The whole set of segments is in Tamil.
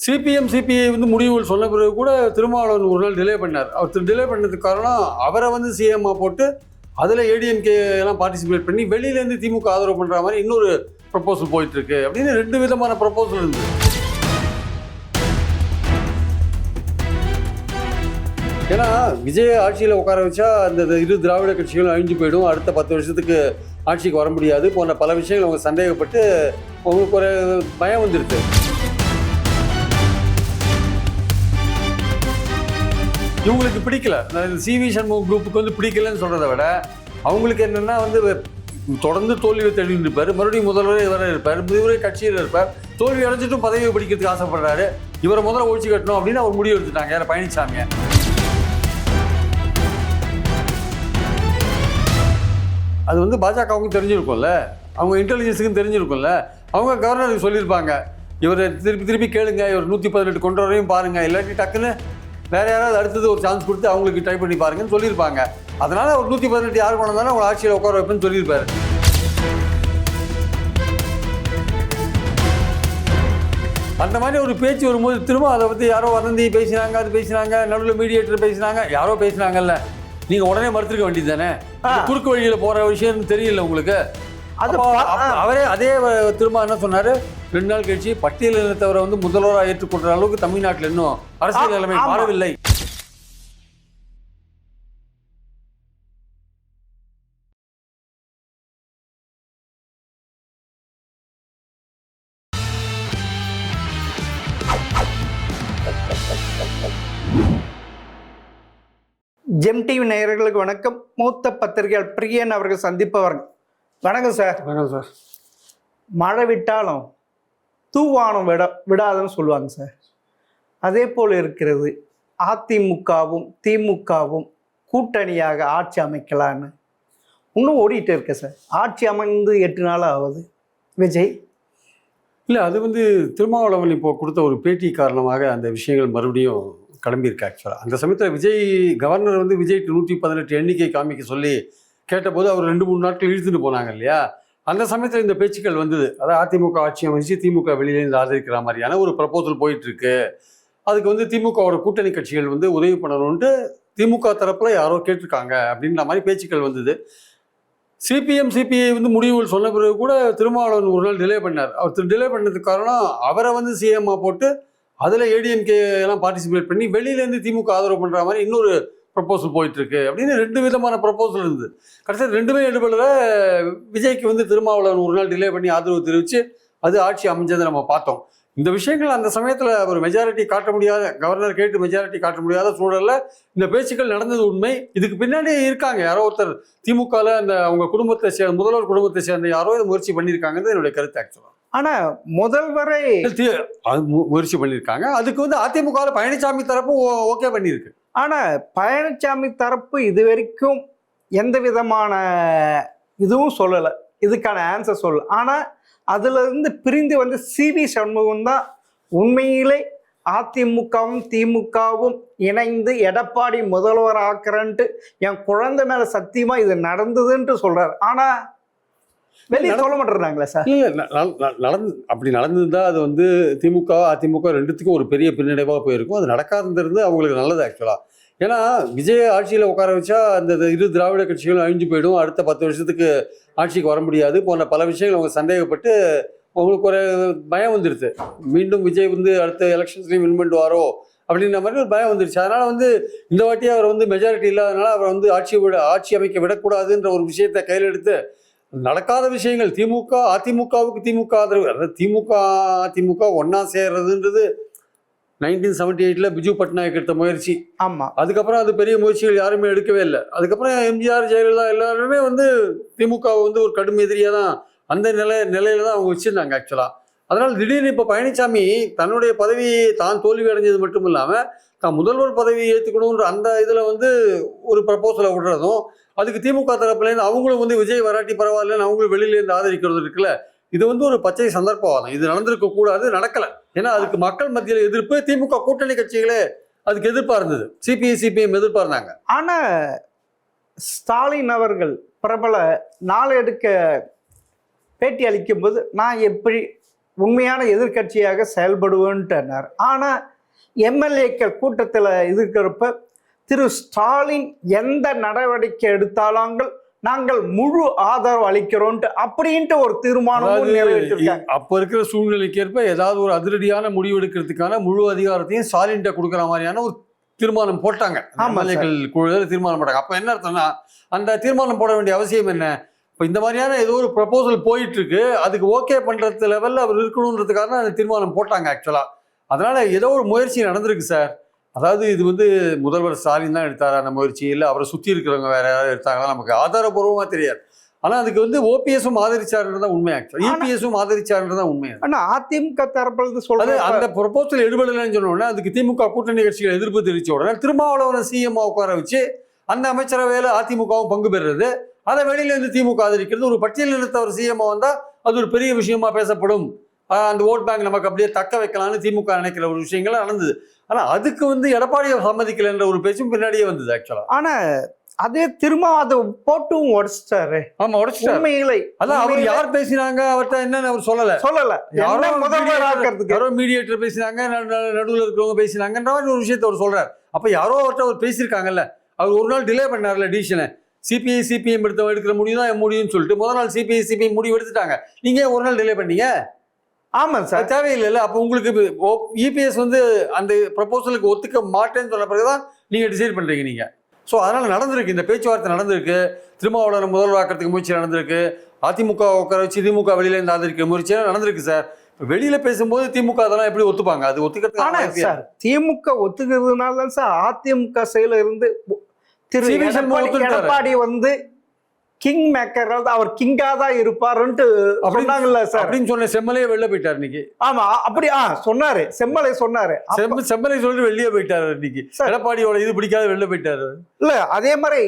சிபிஎம் சிபிஐ வந்து முடிவுகள் சொன்ன பிறகு கூட திருமாவளவன் ஒரு நாள் டிலே பண்ணார். அவர் டிலே பண்ணதுக்கு காரணம் அவரை வந்து சிஎம்மா போட்டு அதில் ஏடிஎம்கே எல்லாம் பார்ட்டிசிபேட் பண்ணி வெளியிலேருந்து திமுக ஆதரவு பண்ணுற மாதிரி இன்னொரு ப்ரப்போசல் போயிட்டு இருக்கு அப்படின்னு 2 விதமான ப்ரப்போசல் இருந்தது. ஏன்னா விஜய் ஆட்சியில் உட்கார வச்சா அந்த இரு திராவிட கட்சிகளும் அழிஞ்சு போயிடும், அடுத்த 10 வருஷத்துக்கு ஆட்சிக்கு வர முடியாது போன்ற பல விஷயங்கள் அவங்க சந்தேகப்பட்டு அவங்களுக்கு ஒரு பயம் வந்துடுது. இவங்களுக்கு பிடிக்கல, சிவி சண்முகம் குரூப்புக்கு வந்து பிடிக்கலன்னு சொல்கிறத விட அவங்களுக்கு என்னென்னா வந்து தொடர்ந்து தோல்வியை தேடிட்டு இருப்பார், மறுபடியும் முதல்வரே இவரே இருப்பார், இவரே கட்சியில் இருப்பார், தோல்வி அடைஞ்சிட்டும் பதவியை பிடிக்கிறதுக்கு ஆசைப்படுறாரு, இவரை முதல்ல ஒழிச்சு கட்டணும் அப்படின்னு அவர் முடிவு எடுத்துட்டாங்க. யார்? பழனிசாமியை. அது வந்து பாஜகவுக்கும் தெரிஞ்சிருக்கும்ல, அவங்க இன்டெலிஜென்ஸுக்கும் தெரிஞ்சிருக்கும்ல, அவங்க கவர்னருக்கு சொல்லியிருப்பாங்க இவரை திருப்பி கேளுங்க, இவர் 118 கொண்டு வரையும் பாருங்கள், இல்லாட்டி டக்குன்னு வேறு யாராவது அடுத்தது ஒரு சான்ஸ் கொடுத்து அவங்களுக்கு ட்ரை பண்ணி பாருங்கன்னு சொல்லியிருப்பாங்க. அதனால் அவர் 118 யார் கொண்டு வந்தாலும் அவங்க ஆட்சியில் உட்கார வைப்பேன்னு சொல்லியிருப்பாரு. அந்த மாதிரி ஒரு பேச்சு வரும்போது திரும்ப அதை பற்றி யாரோ வதந்தி பேசினாங்க, அது பேசினாங்க, நடுவில் மீடியேட்டர் பேசினாங்க, யாரோ பேசினாங்கல்ல, நீங்கள் உடனே மறுத்துருக்க வேண்டியது தானே. குறுக்கு வழியில் போகிற விஷயம் தெரியல உங்களுக்கு. அவரே அதே திரும்ப என்ன சொன்னார், 2 நாள் கழிச்சு பட்டியல் இனத்தவரை வந்து முதல்வராக ஏற்றுக்கொள்கிற அளவுக்கு தமிழ்நாட்டில் இன்னும் அரசியல் நிலைமை மாறவில்லை. ஜெம் டிவி நேயர்களுக்கு வணக்கம். மூத்த பத்திரிகையாளர் பிரியன் அவர்கள் சந்திப்பவர்கள். வணக்கம் சார். வணக்கம் சார். மழை விட்டாலும் தூவானம் விடாதுன்னு சொல்லுவாங்க சார். அதே போல் இருக்கிறது அதிமுகவும் திமுகவும் கூட்டணியாக ஆட்சி அமைக்கலான்னு இன்னும் ஓடிட்டு இருக்கு சார். ஆட்சி அமைந்து 8 நாள் ஆகுது. விஜய் இல்லை, அது வந்து திருமாவளவன் இப்போ கொடுத்த ஒரு பேட்டி காரணமாக அந்த விஷயங்கள் மறுபடியும் கிளம்பியிருக்கு. ஆக்சுவலாக அந்த சமயத்தில் விஜய் கவர்னர் வந்து விஜய்க்கு 118 எண்ணிக்கை காமிக்க சொல்லி கேட்டபோது அவர் 2-3 நாட்கள் இழுத்துட்டு போனாங்க இல்லையா. அந்த சமயத்தில் இந்த பேச்சுக்கள் வந்தது. அதாவது அதிமுக ஆட்சி அமைச்சு திமுக வெளியிலேருந்து ஆதரிக்கிற மாதிரியான ஒரு ப்ரப்போசல் போயிட்டுருக்கு. அதுக்கு வந்து திமுகவோட கூட்டணி கட்சிகள் வந்து உதவி பண்ணணுன்ட்டு திமுக தரப்பில் யாரோ கேட்டிருக்காங்க அப்படின்ற மாதிரி பேச்சுக்கள் வந்தது. சிபிஎம் சிபிஐ வந்து முடிவுகள் சொன்ன பிறகு கூட திருமாவளவன் ஒரு நாள் டிலே பண்ணார். அவர் டிலே பண்ணதுக்கு காரணம் அவரை வந்து சிஎம்மா போட்டு அதில் ஏடிஎம்கே எல்லாம் பார்ட்டிசிபேட் பண்ணி வெளியிலேருந்து திமுக ஆதரவு பண்ணுற மாதிரி இன்னொரு ப்ரப்போசல் போயிட்டுருக்கு அப்படின்னு 2 விதமான ப்ரப்போசல் இருந்தது. கடைசியில் 2மே எடுபடல. விஜய்க்கு வந்து திருமாவளவன் ஒரு நாள் டிலே பண்ணி ஆதரவு தெரிவித்து அது ஆட்சி அமைஞ்சதை நம்ம பார்த்தோம். இந்த விஷயங்கள் அந்த சமயத்தில் ஒரு மெஜாரிட்டி காட்ட முடியாத, கவர்னர் கேட்டு மெஜாரிட்டி காட்ட முடியாத சூழலில் இந்த பேச்சுக்கள் நடந்தது உண்மை. இதுக்கு பின்னாடி இருக்காங்க யாரோ ஒருத்தர் திமுகவில் அந்த அவங்க குடும்பத்தை சேர்ந்த முதல்வர் குடும்பத்தை சேர்ந்த யாரோ இதை முயற்சி பண்ணியிருக்காங்கிறது என்னுடைய கருத்து. ஆக்சுவலாக ஆனால் முதல்வரை முயற்சி பண்ணியிருக்காங்க. அதுக்கு வந்து அதிமுகவில் பழனிசாமி தரப்பு ஓகே பண்ணியிருக்கு. ஆனால் பழனிசாமி தரப்பு இது வரைக்கும் எந்த விதமான இதுவும் சொல்லலை, இதுக்கான ஆன்சர் சொல்லலை. ஆனால் அதிலிருந்து பிரிந்து வந்து சிவி சண்முகம் தான் உண்மையிலே அதிமுகவும் திமுகவும் இணைந்து எடப்பாடி முதல்வர் ஆக்குறன்ட்டு என் குழந்தை மேலே சத்தியமாக இது நடந்ததுன்ட்டு சொல்கிறார். ஆனால் வெளியே சொல்ல மாட்டேறாங்களே சார். இல்லை, அப்படி நடந்திருந்தா அது வந்து திமுக அதிமுக 2த்துக்கும் ஒரு பெரிய பின்னடைவாக போயிருக்கும். அது நடக்காதிருந்து அவங்களுக்கு நல்லது ஆக்சுவலாக. ஏன்னா விஜய் ஆட்சியில் உட்கார வச்சா அந்த இரு திராவிட கட்சிகளும் அழிஞ்சு போயிடும், அடுத்த 10 வருஷத்துக்கு ஆட்சிக்கு வர முடியாது போன்ற பல விஷயங்கள் அவங்க சந்தேகப்பட்டு அவங்களுக்கு ஒரு பயம் வந்துடுது. மீண்டும் விஜய் வந்து அடுத்த எலெக்ஷன்ஸ்லையும் வின் பண்ணுவாரோ அப்படின்ற மாதிரி ஒரு பயம் வந்துடுச்சு. அதனால் வந்து இந்த வாட்டி அவர் வந்து மெஜாரிட்டி இல்லாதனால அவர் வந்து ஆட்சி அமைக்க விடக்கூடாதுன்ற ஒரு விஷயத்தை கையில் எடுத்து நடக்காத விஷயங்கள் திமுக அதிமுகவுக்கு திமுக ஆதரவு, அதாவது திமுக அதிமுக ஒன்றா சேர்றதுன்றது 1978 பிஜு பட்நாயக் எடுத்த முயற்சி. ஆமாம். அதுக்கப்புறம் அது பெரிய முயற்சிகள் யாருமே எடுக்கவே இல்லை. அதுக்கப்புறம் எம்ஜிஆர் ஜெயலலிதா எல்லாருமே வந்து திமுகவை வந்து ஒரு கடும் எதிரியாக தான் அந்த நிலையில தான் அவங்க வச்சுருந்தாங்க ஆக்சுவலாக. அதனால் திடீர்னு இப்போ பழனிசாமி தன்னுடைய பதவியை தான் தோல்வி அடைஞ்சது மட்டும் இல்லாமல் தான் முதல்வர் பதவியை ஏற்றுக்கணுன்ற அந்த இதில் வந்து ஒரு ப்ரப்போசலை விடுறதும், அதுக்கு திமுக தரப்புலேருந்து அவங்களும் வந்து விஜய் வராட்டி பரவாயில்லன்னு அவங்களும் வெளியிலேருந்து ஆதரிக்கிறது இருக்குல்ல, இது வந்து ஒரு பச்சை சந்தர்ப்பவாதம். இது நடந்திருக்க கூடாது, நடக்கலை. ஏன்னா அதுக்கு மக்கள் மத்தியில் எதிர்ப்பு, திமுக கூட்டணி கட்சிகளே அதுக்கு எதிர்ப்பாக இருந்தது, சிபிஎம் எதிர்ப்பாக இருந்தாங்க. ஆனால் ஸ்டாலின் அவர்கள் பிரபல நாளெடுக்க பேட்டி அளிக்கும்போது நான் எப்படி உண்மையான எதிர்க்கட்சியாக செயல்படுவேன்ட்டார். ஆனால் எம்எல்ஏக்கள் கூட்டத்தில் இருக்கிறப்ப திரு ஸ்டாலின் எந்த நடவடிக்கை எடுத்தாலும் நாங்கள் முழு ஆதரவு அளிக்கிறோன்ட்டு அப்படின்ட்டு ஒரு தீர்மானமும் நிறைவேற்றிருக்காங்க. அப்ப இருக்கிற சூழ்நிலைக்கு ஏற்ப ஏதாவது ஒரு அதிரடியான முடிவு எடுக்கிறதுக்கான முழு அதிகாரத்தையும் ஸ்டாலின்கிட்ட கொடுக்குற மாதிரியான ஒரு தீர்மானம் போட்டாங்க. எம்எல்ஏக்கள் குழுவில் தீர்மானம் போட்டாங்க. அப்ப என்ன அர்த்தம்னா அந்த தீர்மானம் போட வேண்டிய அவசியம் என்ன? இப்போ இந்த மாதிரியான ஏதோ ஒரு ப்ரப்போசல் போயிட்டு இருக்கு, அதுக்கு ஓகே பண்றது லெவலில் அவர் இருக்கணுன்றதுக்காக அந்த தீர்மானம் போட்டாங்க ஆக்சுவலா. அதனால ஏதோ ஒரு முயற்சி நடந்திருக்கு சார். அதாவது இது வந்து முதல்வர் ஸ்டாலின் தான் எடுத்தார் அந்த முயற்சி, இல்லை அவரை சுற்றி இருக்கிறவங்க வேற யாராவது எடுத்தாங்களா நமக்கு ஆதாரபூர்வமாக தெரியாது. ஆனால் அதுக்கு வந்து ஓபிஎஸும் ஆதரிச்சாருன்றதான் உண்மை. ஆக்சுவலா இபிஎஸும் ஆதரிச்சாருன்றதான் உண்மை. ஆனால் அதிமுக தரப்புல சொல்றது அந்த ப்ரொபோசல் எடுபடலைன்னு சொன்ன உடனே அதுக்கு திமுக கூட்டணி கட்சிகள் எதிர்ப்பு தெரிவிச்ச உடனே திருமாவளவன் சிஎம் உட்கார வச்சு அந்த அமைச்சரவையில் அதிமுகவும் பங்கு பெறுறது, அதை வெளியிலேருந்து திமுக ஆதரிக்கிறது, ஒரு பட்டியல் இனத்தவர் சிஎம் வந்தால் அது ஒரு பெரிய விஷயமா பேசப்படும், அந்த ஓட் பேங்க் நமக்கு அப்படியே தக்க வைக்கலாம்னு திமுக நினைக்கிற ஒரு விஷயங்கள்லாம் நடந்தது. ஆனால் அதுக்கு வந்து எடப்பாடியை சம்மதிக்கலைன்ற ஒரு பேச்சும் பின்னாடியே வந்தது ஆக்சுவலா. ஆனால் அதே திரும்ப அதை போட்டும் உடைச்சிட்டாரு. ஆமா உடைச்சிட்டாரு. உண்மையிலே அதான் அவர் யார் பேசினாங்க அவர்கிட்ட என்னன்னு அவர் சொல்லல. யாரோ முதல்வர் ஆக்கிறதுக்கு யாரோ மீடியேட்டர் பேசினாங்க, நடுவில் இருக்கிறவங்க பேசினாங்கன்ற மாதிரி ஒரு விஷயத்த அவர் சொல்றாரு. அப்ப யாரோ அவர்கிட்ட அவர் பேசியிருக்காங்கல்ல, அவர் ஒரு நாள் டிலே பண்ணார்ல டிசிஷனை. சிபிஐ சிபிஎம் எடுக்கிற முடிவு தான் முடியும்னு சொல்லிட்டு முதல் நாள் சிபிஐ சிபிஎம் முடிவு எடுத்துட்டாங்க. நீங்க ஒரு நாள் டிலே பண்ணீங்க. ஆமா சார், தேவையில்லை. அப்போ உங்களுக்கு இபிஎஸ் வந்து அந்த ப்ரப்போசலுக்கு ஒத்துக்க மாட்டேன்னு சொன்ன பிறகுதான் நீங்க டிசைட் பண்றீங்க நீங்க. ஸோ அதனால நடந்திருக்கு, இந்த பேச்சுவார்த்தை நடந்திருக்கு, திருமாவளவன் முதல்வராக்கிறதுக்கு முயற்சி நடந்திருக்கு, அதிமுக உட்கார வச்சு திமுக வெளியில இருந்து ஆதரிக்கிற முயற்சியெல்லாம் நடந்திருக்கு சார். வெளியில பேசும்போது திமுக அதெல்லாம் எப்படி ஒத்துப்பாங்க? அது ஒத்துக்கிறதுக்கு சார் திமுக ஒத்துக்கிறதுனால தான் சார் அதிமுக செயல இருந்து திரு எடப்பாடி வந்து கிங் மேக்கர், அவர் கிங்கா தான் இருப்பாருன்ட்டு சொன்னாங்கல்ல சார். அப்படின்னு சொன்ன செம்மலையே வெளில போயிட்டாரு இன்னைக்கு. ஆமா அப்படி சொன்னாரு, செம்மலை சொன்னாரு, செம்மலை சொல்லிட்டு வெளியே போயிட்டாரு இன்னைக்கு. எடப்பாடியோட இது பிடிக்காத வெளில போயிட்டாரு. இல்ல அதே மாதிரி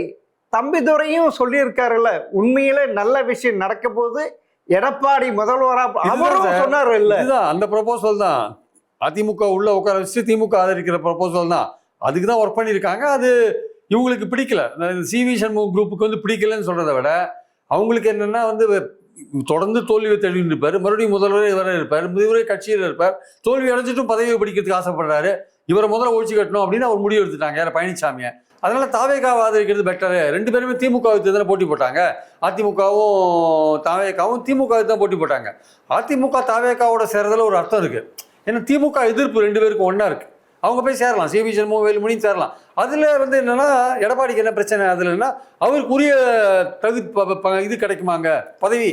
தம்பிதுரையும் சொல்லி இருக்காருல்ல, உண்மையில நல்ல விஷயம் நடக்க போது எடப்பாடி முதல்வரா அவரும் சொன்னாரு இல்ல. இதுதான் அந்த ப்ரொபோசல் தான் அதிமுக உள்ள உட்கார வச்சு திமுக ஆதரிக்கிற ப்ரொபோசல் தான். அதுக்கு தான் ஒர்க் பண்ணியிருக்காங்க. அது இவங்களுக்கு பிடிக்கல, சிவி சண்முகம் குரூப்புக்கு வந்து பிடிக்கலன்னு சொல்றதை விட அவங்களுக்கு என்னன்னா வந்து தொடர்ந்து தோல்வியை தழுவிட்டு இருப்பார், மறுபடியும் முதல்வரே இவரே இருப்பார், இவரே கட்சியில் இருப்பார், தோல்வி அடைஞ்சிட்டும் பதவியை பிடிக்கிறதுக்கு ஆசைப்படுறாரு, இவரை முதல்ல ஒழிச்சு கட்டணும் அப்படின்னு அவர் முடிவு எடுத்துட்டாங்க யார பழனிசாமியை. அதனால தாவேகாவை ஆதரிக்கிறது பெட்டரு. ரெண்டு பேருமே திமுகவுக்கு தானே போட்டி போட்டாங்க. அதிமுகவும் தாவேகாவும் திமுகவுக்கு தான் போட்டி போட்டாங்க. அதிமுக தாவேகாவோட சேர்றதுல ஒரு அர்த்தம் இருக்கு. ஏன்னா திமுக எதிர்ப்பு ரெண்டு பேருக்கும் ஒன்னா இருக்கு. அவங்க போய் சேரலாம், சிவி சண்முகம் வேலுமணியும் சேரலாம். அதில் வந்து என்னன்னா எடப்பாடிக்கு என்ன பிரச்சனை அதுலன்னா அவருக்குரிய இது கிடைக்குமாங்க, பதவி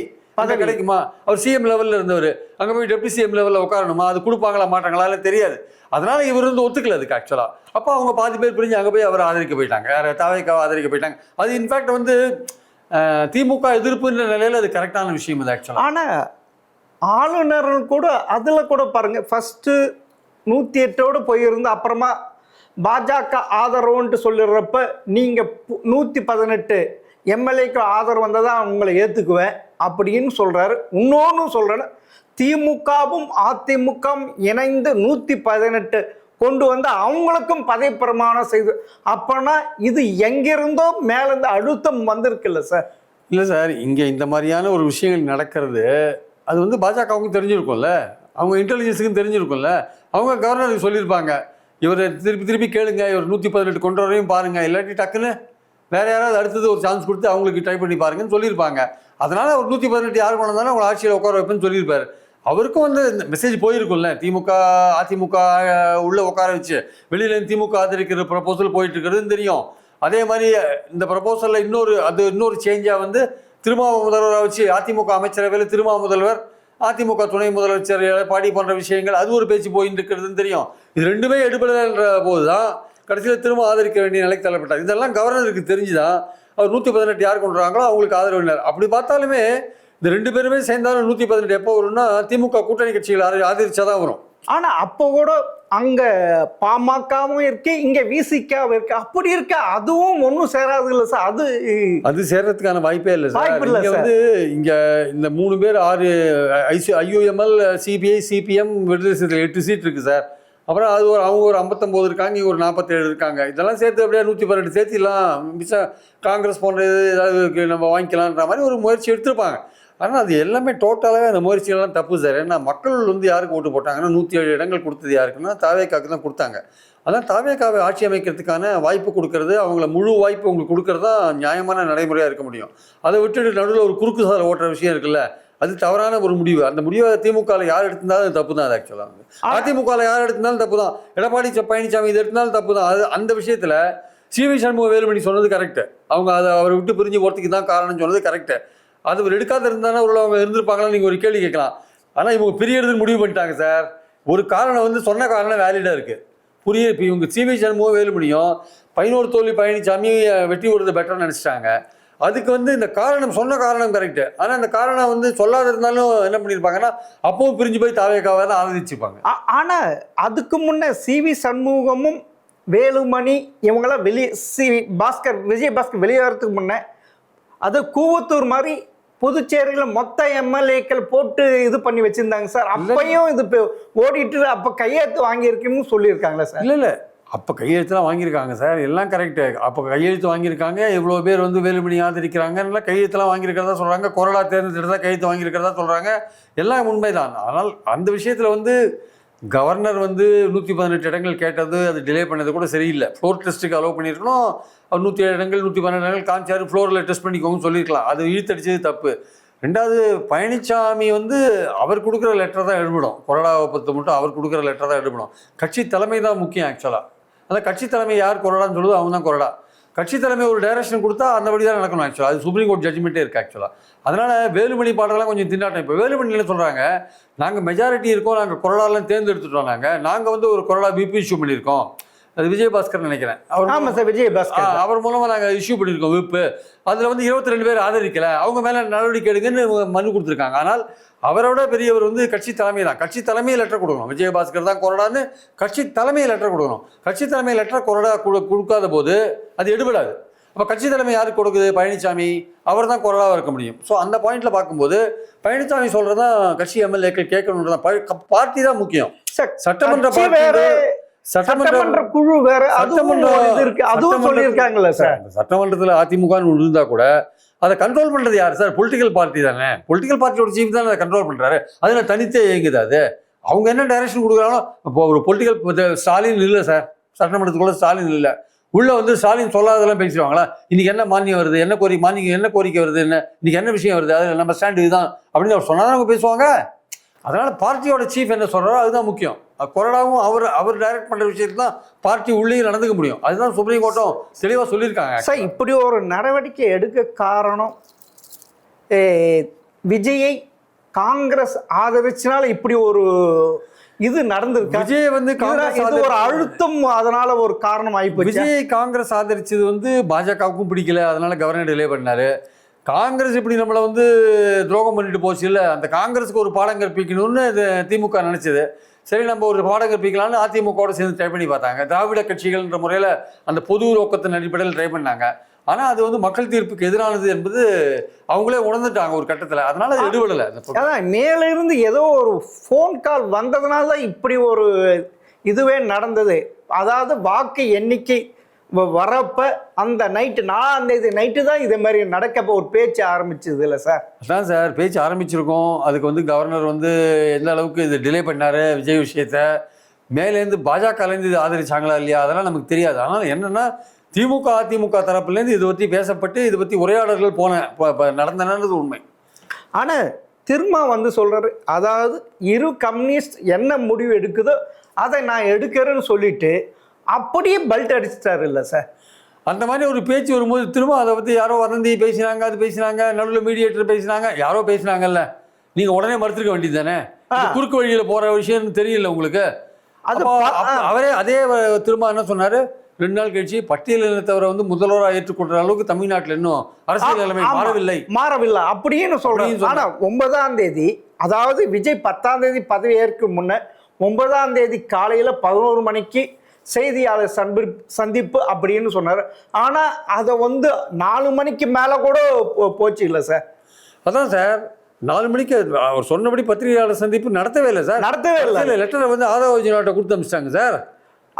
கிடைக்குமா? அவர் சிஎம் லெவலில் இருந்தவர், அங்கே போய் டெப்டி சிஎம் லெவலில் உட்காரணுமா? அது கொடுப்பாங்களா மாட்டாங்களா தெரியாது. அதனால இவர் வந்து ஒத்துக்கல அதுக்கு ஆக்சுவலாக. அப்போ அவங்க பாதி பேர் பிரிஞ்சு அங்கே போய் அவர் ஆதரிக்க போயிட்டாங்க, யார் தாவேக்காவை ஆதரிக்க போயிட்டாங்க. அது இன்ஃபேக்ட் வந்து திமுக எதிர்ப்புன்ற நிலையில் அது கரெக்டான விஷயம் அது ஆக்சுவலாக. ஆனால் ஆளுநர்கள் கூட அதில் கூட பாருங்க, ஃபஸ்ட்டு 108 போயிருந்து அப்புறமா பாஜக ஆதரவுன்ட்டு சொல்லிடுறப்ப நீங்கள் 118 எம்எல்ஏக்கு ஆதரவு வந்ததான் உங்களை ஏற்றுக்குவேன் அப்படின்னு சொல்கிறாரு. இன்னொன்று சொல்கிறேன்னு திமுகவும் அதிமுகவும் இணைந்து 118 கொண்டு வந்து அவங்களுக்கும் பதவி பிரமாணம் செய்து, அப்போனா இது எங்கிருந்தோ மேலேருந்து அழுத்தம் வந்திருக்குல்ல சார்? இல்லை சார், இங்கே இந்த மாதிரியான ஒரு விஷயங்கள் நடக்கிறது அது வந்து பாஜகவுக்கும் தெரிஞ்சிருக்கும்ல, அவங்க இன்டெலிஜென்ஸுக்கும் தெரிஞ்சிருக்கும்ல. அவங்க கவர்னருக்கு சொல்லியிருப்பாங்க, இவர் திருப்பி கேளுங்க, இவர் 118 கொண்டு வரையும் பாருங்க, இல்லாட்டி டக்குன்னு வேற யாராவது அடுத்தது ஒரு சான்ஸ் கொடுத்து அவங்களுக்கு ட்ரை பண்ணி பாருங்கன்னு சொல்லியிருப்பாங்க. அதனால அவர் 118 யார் கொண்டு வந்தாலும் அவங்களை ஆட்சியில் உட்கார வைப்பேன்னு சொல்லியிருப்பாரு. அவருக்கும் வந்து இந்த மெசேஜ் போயிருக்கும்ல, திமுக அதிமுக உள்ள உட்கார வச்சு வெளியில திமுக ஆதரிக்கிற ப்ரப்போசல் போயிட்டு இருக்கிறதுன்னு தெரியும். அதே மாதிரி இந்த ப்ரப்போசல்ல இன்னொரு சேஞ்சா வந்து திருமாவ முதல்வராக வச்சு அதிமுக அமைச்சரவையில் திருமாவ முதல்வர், அதிமுக துணை முதலமைச்சர் எடப்பாடி போன்ற விஷயங்கள் அது ஒரு பேச்சு போயிட்டு இருக்கிறதுன்னு தெரியும். இது ரெண்டுமே எடுபடலைன்ற போதுதான் கடைசியில் திரும்ப ஆதரிக்க வேண்டிய நிலைக்கு தள்ளப்பட்டார். இதெல்லாம் கவர்னருக்கு தெரிஞ்சுதான் அவர் 118 யார் கொண்டுறாங்களோ அவங்களுக்கு ஆதரவு. அப்படி பார்த்தாலுமே இந்த ரெண்டு பேருமே சேர்ந்தாலும் 118 எப்போ வரும்னா திமுக கூட்டணி கட்சிகள் ஆதரிச்சாதான் வரும். ஆனா அப்போ கூட அங்க பாமகவும் இருக்கு, இங்க விசிகாவும் இருக்கு. அப்படி இருக்க அதுவும் ஒன்றும் சேராது இல்லை சார்? அது சேர்றதுக்கான வாய்ப்பே இல்லை சார். இங்க வந்து இங்க இந்த 3 பேர் 6 ஐயுஎம்எல் சிபிஐ சிபிஎம் விடுதலை 8 சீட் இருக்கு சார். அப்புறம் அது அவங்க ஒரு 59 இருக்காங்க, இங்கே ஒரு 47 இருக்காங்க. இதெல்லாம் சேர்த்து அப்படியே 118 சேர்த்திலாம் மிச்சம் காங்கிரஸ் போன்ற ஏதாவது நம்ம வாங்கிக்கலான்ற மாதிரி ஒரு முயற்சி எடுத்திருப்பாங்க. ஆனால் அது எல்லாமே டோட்டலாகவே அந்த முயற்சிகள்லாம் தப்பு சார். ஏன்னா மக்கள் வந்து யாருக்கு ஓட்டு போட்டாங்கன்னா 107 இடங்கள் கொடுத்தது யாருக்குன்னா தாவேக்காவுக்கு தான் கொடுத்தாங்க. அதான் தாவேக்காவை ஆட்சி அமைக்கிறதுக்கான வாய்ப்பு கொடுக்கறது, அவங்கள முழு வாய்ப்பு உங்களுக்கு கொடுக்கறது தான் நியாயமான நடைமுறையாக இருக்க முடியும். அதை விட்டுட்டு நடுவில் ஒரு குறுக்கு சாலை ஓட்டுற விஷயம் இருக்குல்ல, அது தவறான ஒரு முடிவு. அந்த முடிவை திமுகவில் யார் எடுத்திருந்தாலும் அது தப்பு தான். அது ஆக்சுவலாக வந்து அதிமுகவில் யார் எடுத்திருந்தாலும் தப்பு தான். எடப்பாடி பழனிசாமி இது எடுத்திருந்தாலும் தப்பு தான். அது அந்த விஷயத்தில் சிவி சண்முக வேலுமணி சொன்னது கரெக்டு. அவங்க அதை அவரை விட்டு பிரிஞ்சு போகிறதுக்கு தான் காரணம்னு சொன்னது கரெக்டு. அது ஒரு எடுக்காத இருந்தாலும் ஒரு அவங்க இருந்திருப்பாங்களான்னு நீங்கள் ஒரு கேள்வி கேட்கலாம். ஆனால் இவங்க பிரியறதுன்னு முடிவு பண்ணிட்டாங்க சார். ஒரு காரணம் வந்து சொன்ன காரணம் வேலிடாக இருக்குது. இப்போ இவங்க சிவி சண்முக வேலுமணியும் 11 தோல்வி பழனிசாமி வெற்றி விடுறது பெட்டர்னு நினச்சிட்டாங்க. அதுக்கு வந்து இந்த காரணம் சொன்ன காரணம் கரெக்டு. ஆனால் இந்த காரணம் வந்து சொல்லாத இருந்தாலும் என்ன பண்ணியிருப்பாங்கன்னா அப்பவும் பிரிஞ்சு போய் தாவேக்காவை தான் ஆதரிச்சுப்பாங்க. ஆனால் அதுக்கு முன்னே சிவி சண்முகமும் வேலுமணி இவங்களாம் விஜய் பாஸ்கர் வெளியேறதுக்கு முன்னே அது கூவத்தூர் மாதிரி புதுச்சேரியில் மொத்த எம்எல்ஏக்கள் போட்டு இது பண்ணி வச்சிருந்தாங்க சார். அப்பையும் இது ஓடிட்டு அப்போ கையெழுத்து வாங்கியிருக்குன்னு சொல்லியிருக்காங்களே சார். இல்லை அப்போ கையெழுத்துலாம் வாங்கியிருக்காங்க சார், எல்லாம் கரெக்டு. அப்போ கையெழுத்து வாங்கியிருக்காங்க, இவ்வளோ பேர் வந்து வேலுமணி ஆதரிக்கிறாங்க, எல்லாம் கையெழுத்துலாம் வாங்கியிருக்கிறதா சொல்கிறாங்க, கொரோனா தேர்ந்தெடுத்தா கையெழுத்து வாங்கியிருக்கிறதா சொல்கிறாங்க, எல்லாம் உண்மைதான். ஆனால் அந்த விஷயத்தில் வந்து கவர்னர் வந்து 118 இடங்கள் கேட்டது, அது டிலே பண்ணது கூட சரியில்லை. ஃப்ளோர் டெஸ்ட்டுக்கு அலோவ் பண்ணியிருக்கணும். அவர் 107 இடங்கள் 112 இடங்கள் காமிச்சாரு, ஃப்ளோரில் டெஸ்ட் பண்ணிக்கோங்கன்னு சொல்லியிருக்கலாம். அது இழுத்தடிச்சது தப்பு. ரெண்டாவது பழனிசாமி வந்து அவர் கொடுக்குற லெட்டர் தான் எழுதணும். கொரோனாவை பொறுத்த மட்டும் அவர் கொடுக்குற லெட்டர் தான் எழுதணும். கட்சி தலைமை தான் முக்கியம் ஆக்சுவலாக. அந்த கட்சி தலைமை யார் கொரோனான்னு சொல்லுதோ அவங்க தான் கொரோனா. கட்சி தலைமை ஒரு டைரக்ஷன் கொடுத்தா அந்த வழி தான் நடக்கணும் ஆக்சுவலாக. அது சுப்ரீம் கோர்ட் ஜட்ஜ்மெண்ட்டே இருக்குது ஆக்சுவலாக. அதனால் வேலுமணி பாடலாம் கொஞ்சம் திண்டாட்டம். இப்போ வேலுமணி என்ன சொல்கிறாங்க, நாங்கள் மெஜாரிட்டி இருக்கோம், நாங்கள் கொரோனாலாம் தேர்ந்தெடுத்துட்டோம், நாங்கள் வந்து ஒரு கொரோனா பிபி இஷ்யூ பண்ணியிருக்கோம். அது விஜயபாஸ்கர் நினைக்கிறேன். ஆமாம் சார், விஜயபாஸ்கர் அவர் மூலமாக நாங்கள் இஷ்யூ பண்ணியிருக்கோம் விப்பு. அதில் வந்து 22 பேர் ஆதரிக்கலை, அவங்க மேலே நடவடிக்கை எடுங்கன்னு மனு கொடுத்துருக்காங்க. ஆனால் அவரோட பெரியவர் வந்து கட்சி தலைமை தான். கட்சி தலைமையை லெட்டர் கொடுக்கணும். விஜயபாஸ்கர் தான் கொரோனான்னு கட்சி தலைமையை லெட்டர் கொடுக்கணும். கட்சி தலைமை லெட்டர் கொரோனா கொடுக்காத போது அது எடுபடாது. அப்போ கட்சி தலைமை யாருக்கு கொடுக்குது? பழனிசாமி. அவர் தான் கொரோனாவாக இருக்க முடியும். ஸோ அந்த பாயிண்டில் பார்க்கும்போது பழனிசாமி சொல்கிறது தான் கட்சி எம்எல்ஏக்கள் கேட்கணுன்றதான். பார்ட்டி தான் முக்கியம். சட்டமன்ற குழு வேற, அதுவும் சொல்லியிருக்காங்கல்ல சார். சட்டமன்றத்தில் அதிமுகன்னு இருந்தா கூட அதை கண்ட்ரோல் பண்றது யார் சார்? பொலிட்டிக்கல் பார்ட்டி தானே. பொலிட்டிக்கல் பார்ட்டியோட சீஃப் தானே அதை கண்ட்ரோல் பண்றாரு. அதில் தனித்தே இயங்குது. அது அவங்க என்ன டைரக்ஷன் கொடுக்குறாங்களோ. இப்போ ஒரு பொலிட்டிக்கல் ஸ்டாலின் இல்லை சார், சட்டமன்றத்துக்குள்ள ஸ்டாலின் இல்லை. உள்ள வந்து ஸ்டாலின் சொல்லாதெல்லாம் பேசிடுவாங்களா? இன்னைக்கு என்ன மானியம் வருது, என்ன கோரிக்கை வருது, இன்னைக்கு என்ன விஷயம் வருது, அது நம்ம ஸ்டாண்ட் இதுதான் அப்படின்னு அவர் சொன்னாதான் அவங்க பேசுவாங்க. அதனால பார்ட்டியோட சீஃப் என்ன சொல்றாரோ அதுதான் முக்கியம். கொரோனாவும் அவர் டைரக்ட் பண்ற விஷயத்துக்கு தான் பார்ட்டி உள்ளே நடந்துக்க முடியும். அதுதான் சுப்ரீம் கோர்ட்டும் தெளிவாக சொல்லியிருக்காங்க. சார், இப்படி ஒரு நடவடிக்கை எடுக்க காரணம் விஜயை காங்கிரஸ் ஆதரிச்சனால இப்படி ஒரு இது நடந்திருக்கு. விஜய் வந்து ஒரு அழுத்தம், அதனால ஒரு காரணம் ஆயிப்போச்சு. விஜய் காங்கிரஸ் ஆதரிச்சது வந்து பாஜகவுக்கும் பிடிக்கல, அதனால கவர்னர் டிலே பண்ணாரு. காங்கிரஸ் இப்படி நம்மளை வந்து துரோகம் பண்ணிட்டு போச்சு இல்லை, அந்த காங்கிரஸுக்கு ஒரு பாடம் கற்பிக்கணும்னு திமுக நினைச்சது. சரி, நம்ம ஒரு பாடம் கற்பிக்கலாம்னு அதிமுகவோட சேர்ந்து ட்ரை பண்ணி பார்த்தாங்க. திராவிட கட்சிகள்ன்ற முறையில் அந்த பொது நோக்கத்தின் அடிப்படையில் ட்ரை பண்ணாங்க. ஆனால் அது வந்து மக்கள் தீர்ப்புக்கு எதிரானது என்பது அவங்களே உணர்ந்துட்டாங்க ஒரு கட்டத்தில். அதனால அது எடுபடலை. அதான் மேலிருந்து ஏதோ ஒரு ஃபோன் கால் வந்ததுனால தான் இப்படி ஒரு இதுவே நடந்தது. அதாவது வாக்கு எண்ணிக்கை வரப்ப அந்த நைட்டு 4ஆம் தேதி நைட்டு தான் இதே மாதிரி நடக்கப்போ ஒரு பேச்சு ஆரம்பிச்சது இல்லை சார்? அதான் சார், பேச்சு ஆரம்பிச்சிருக்கோம். அதுக்கு வந்து கவர்னர் வந்து எந்த அளவுக்கு இது டிலே பண்ணார் விஜய் விஷயத்த, மேலேருந்து பாஜகலேருந்து இது ஆதரிச்சாங்களா இல்லையா அதெல்லாம் நமக்கு தெரியாது. ஆனால் என்னென்னா திமுக அதிமுக தரப்புலேருந்து இதை பற்றி பேசப்பட்டு இதை பற்றி உரையாடல்கள் நடந்தனது உண்மை. ஆனால் திரும்ப வந்து சொல்கிறாரு, அதாவது இரு கம்யூனிஸ்ட் என்ன முடிவு எடுக்குதோ அதை நான் எடுக்கிறேன்னு சொல்லிட்டு அப்படியே பல்ட் அடிச்சிட்டாரு இல்லை சார்? அந்த மாதிரி ஒரு பேச்சு வரும்போது திரும்ப அதை பற்றி யாரோ வதந்தி பேசினாங்க, அது பேசினாங்க, நடுவில் மீடியேட்டர் பேசினாங்க, யாரோ பேசினாங்கல்ல, நீங்கள் உடனே மறுத்துக்க வேண்டியது தானே. குறுக்கு வழியில் போகிற விஷயம்னு தெரியல உங்களுக்கு. அது அவரே அதே திரும்ப என்ன சொன்னார், 2 நாள் கழிச்சு பட்டியலினத்தவரை வந்து முதல்வராக ஏற்றுக்கொள்ற அளவுக்கு தமிழ்நாட்டில் இன்னும் அரசியல் நிலைமை மாறவில்லை அப்படின்னு சொல்கிறேன். ஆனால் 9ஆம் தேதி, அதாவது விஜய் 10ஆம் தேதி பதவி ஏற்கும் முன்ன 9ஆம் தேதி காலையில் 11 மணிக்கு செய்தியாளர் சந்திப்பு அப்படின்னு சொன்னார். ஆனால் அதை வந்து 4 மணிக்கு மேலே கூட போச்சு இல்லை சார்? அதான் சார், 4 மணிக்கு அவர் சொன்னபடி பத்திரிகையாளர் சந்திப்பு நடத்தவே இல்லை சார். நடத்தவே இல்லை. லெட்டரை வந்து ஆதவ ஜினாட்ட கொடுத்து அனுப்பிச்சிட்டாங்க சார்.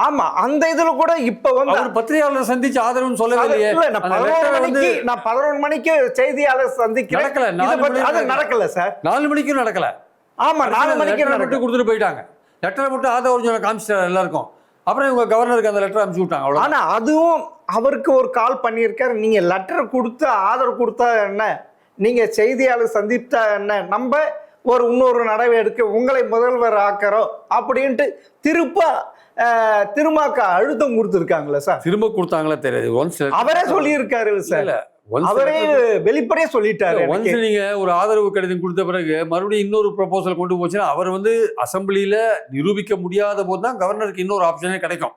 ஆமா, அந்த இதுல கூட இப்ப வந்து அவர் பத்திரிகையாளர் சந்திச்சு ஆதரவுன்னு சொல்லவே இல்லையே. இல்ல, நான் அந்த 11 letter மணிக்கு நான் 11 மணிக்கு செய்தியாளர் சந்திக்கிறேன். நடக்கல. இதை 4 பத்தி- அது மணிக்கு நடக்கல சார். 4 மணிக்கும் நடக்கல. ஆமா, 4 மணிக்கு லெட்டரை நடக்கல. மட்டும் கொடுத்துட்டு போயிட்டாங்க. லெட்டரை மட்டும் ஆதரவு காமிச்சிட்டாரு எல்லாருக்கும். அப்புறம் இவங்க கவர்னருக்கு அந்த லெட்டர் அனுப்பிச்சு விட்டாங்க. அவ்வளோ. ஆனா அதுவும் அவருக்கு ஒரு கால் பண்ணியிருக்காரு. நீங்க லெட்டர் கொடுத்து ஆதரவு கொடுத்தா என்ன, நீங்க செய்தியாளர் சந்தித்தா என்ன, நம்ம இன்னொரு நடவடிக்கை உங்களை முதல்வர் ஆக்கிறோம் அப்படின்ட்டு திருமாக்க அழுத்தம் கொடுத்துருக்காங்களா சார்? திரும்ப கொடுத்தாங்களா தெரியாது. ஒன்ஸ் அவரே சொல்லியிருக்காரு சார். அவரே வெளிப்படையா சொல்லிட்டாரு. ஒன்ஸ் நீங்க ஒரு ஆதரவு கடிதம் கொடுத்த பிறகு மறுபடியும் இன்னொரு ப்ரொபோசல் கொண்டு போச்சுன்னா அவர் அசம்பிளியில நிரூபிக்க முடியாத போது தான் கவர்னருக்கு இன்னொரு ஆப்ஷனே கிடைக்கும்.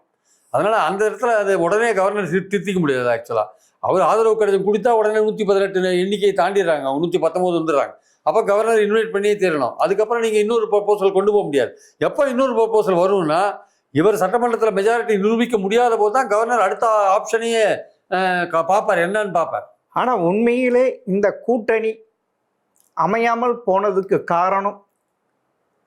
அதனால அந்த இடத்துல அது உடனே கவர்னர் திருத்திக்க முடியாது. ஆக்சுவலா அவர் ஆதரவு கடிதம் கொடுத்தா உடனே 118 எண்ணிக்கையை தாண்டிடுறாங்க. அவங்க 119 வந்துடுறாங்க. அப்போ கவர்னர் இன்வைட் பண்ணியே தீரணும். அதுக்கப்புறம் நீங்க இன்னொரு ப்ரொபோசல் கொண்டு போக முடியாது. எப்போ இன்னொரு ப்ரொபோசல் வரும்னா இவர் சட்டமன்றத்தில் மெஜாரிட்டி நிரூபிக்க முடியாத போது தான் கவர்னர் அடுத்த ஆப்ஷனையே பார்ப்பார், என்னன்னு பார்ப்பார். ஆனா உண்மையிலே இந்த கூட்டணி அமையாமல் போனதுக்கு காரணம்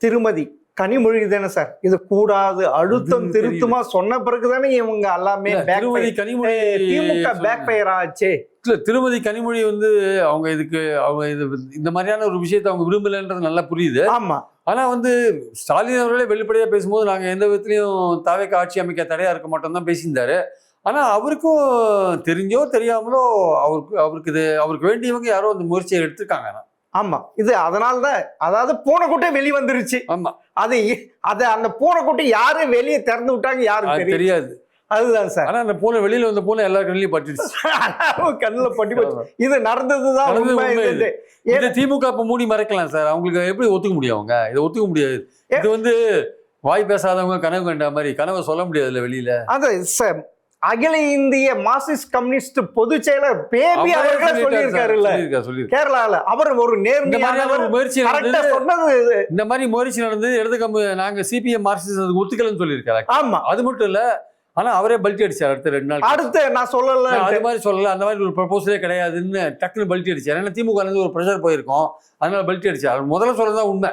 திருமதி கனிமொழி தானே சார். இது கூடாது அழுத்தம் திருத்தமா சொன்ன பிறகுதானே இவங்க எல்லாமே திருமதி கனிமொழி திமுக பேக் ஃபயர் ஆச்சு. இல்ல, திருமதி கனிமொழி அவங்க இந்த மாதிரியான ஒரு விஷயத்தை அவங்க விரும்பலைன்றது நல்லா புரியுது. ஆமா. ஆனா ஸ்டாலின் அவர்களே வெளிப்படையா பேசும்போது நாங்க எந்த விதத்திலையும் தாவேக்கு ஆட்சி அமைக்க தடையா இருக்க மாட்டோம் தான் பேசியிருந்தாரு. ஆனா அவருக்கும் தெரிஞ்சோ தெரியாமலோ அவருக்கு வேண்டியவங்க யாரோ அந்த முயற்சியை எடுத்திருக்காங்க. ஆமா, இது அதனால்தான் அதாவது பூனைக்குட்டை வெளியே வந்துருச்சு. ஆமா, அது அந்த பூனைக்குட்டி யாரு வெளியே திறந்து விட்டாங்க யாரும் தெரியாது. அதுதான் சார். ஆனா அந்த பூனை வெளியில வந்த பூனை எல்லா கண்ணிலையும் பட்டுடுச்சு. கண்ணுல பட்டி போச்சு. இது நடந்ததுதான் உண்மை. இது திமுக இப்ப மூடி மறைக்கலாம் சார். அவங்களுக்கு எப்படி ஒத்துக்க முடியும்? அவங்க இதை ஒத்துக்க முடியாது. இது வாய் பேசாதவங்க கனவு கண்ட மாதிரி கனவை சொல்ல முடியாதுல்ல வெளியில. அது சார் அகில இந்திய மார்க்சிஸ்ட் கம்யூனிஸ்ட் பொதுச் செயலர் பேபி அவர்களே சொல்லியிருக்காருல்ல கேரளால. அவர் ஒரு நேர்மையானவர். இந்த மாதிரி முயற்சி நடந்தது இடது நாங்க சிபிஎம் மார்க்சிஸ்ட் ஒத்துக்கலன்னு சொல்லியிருக்காரு. ஆமா, அது மட்டும் இல்ல, ஆனா அவரே பல்ட்டி அடிச்சார். அடுத்த 2 நாள் அடுத்து நான் சொல்லல, அது மாதிரி சொல்லல, அந்த மாதிரி ஒரு ப்ரொபோசலே கிடையாதுன்னு டக்குன்னு பல்ட்டி அடிச்சார். ஏன்னா திமுக ஒரு ப்ரெஷர் போயிருக்கோம், அதனால பல்ட்டி அடிச்சார். முதல்ல சொல்லதான் உண்மை.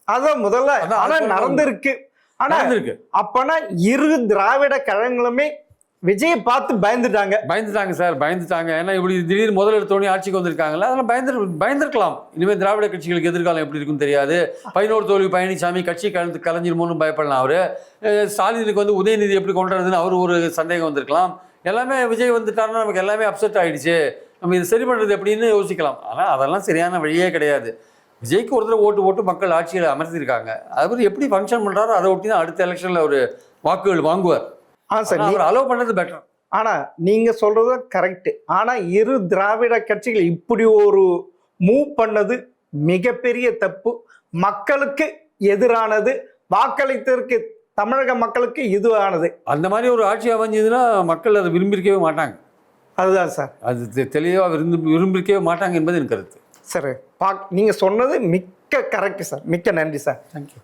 அதான் முதல்ல. ஆனா நடந்திருக்கு. ஆனா அப்பனா இரு திராவிட கழகங்களுமே விஜயை பார்த்து பயந்துட்டாங்க சார். பயந்துட்டாங்க. ஏன்னா இப்படி திடீர்னு முதல் எடுத்தோடனே ஆட்சிக்கு வந்திருக்காங்களா, அதெல்லாம் பயந்துருக்கலாம். இனிமேல் திராவிட கட்சிகளுக்கு எதிர்காலம் எப்படி இருக்குன்னு தெரியாது. 11 தோல்வி பழனிசாமி கட்சி கலைஞ்சிருமோன்னு பயப்படலாம். அவரு ஸ்டாலினுக்கு உதயநிதி எப்படி கொண்டுறதுன்னு அவர் ஒரு சந்தேகம் வந்திருக்கலாம். எல்லாமே விஜய் வந்துட்டாருன்னா நமக்கு எல்லாமே அப்செட் ஆயிடுச்சு, நம்ம இது சரி பண்ணுறது எப்படின்னு யோசிக்கலாம். ஆனால் அதெல்லாம் சரியான வழியே கிடையாது. விஜய்க்கு ஒரு தடவை ஓட்டு மக்கள் ஆட்சியில் அமர்த்திருக்காங்க. அவர் எப்படி ஃபங்க்ஷன் பண்ணுறாரோ அதை ஒட்டி தான் அடுத்த எலெக்ஷனில் ஒரு வாக்குகள் வாங்குவார். அவர் அலோவ் பண்ணது பெட்டர். ஆனா நீங்க சொல்றது கரெக்ட். ஆனா இரு திராவிட கட்சிகள் இப்படி ஒரு மூவ் பண்ணது மிகப்பெரிய தப்பு. மக்களுக்கு எதிரானது, வாக்களித்திற்கு தமிழக மக்களுக்கு இதுவானது. அந்த மாதிரி ஒரு ஆட்சி அமைஞ்சதுன்னா மக்கள் அதை விரும்பியிருக்கவே மாட்டாங்க. அதுதான் சார், அது தெளிவாக விரும்பியிருக்கவே மாட்டாங்க என்பது என் கருத்து. சார் நீங்க சொன்னது மிக்க கரெக்ட் சார். மிக்க நன்றி சார். தேங்க்யூ.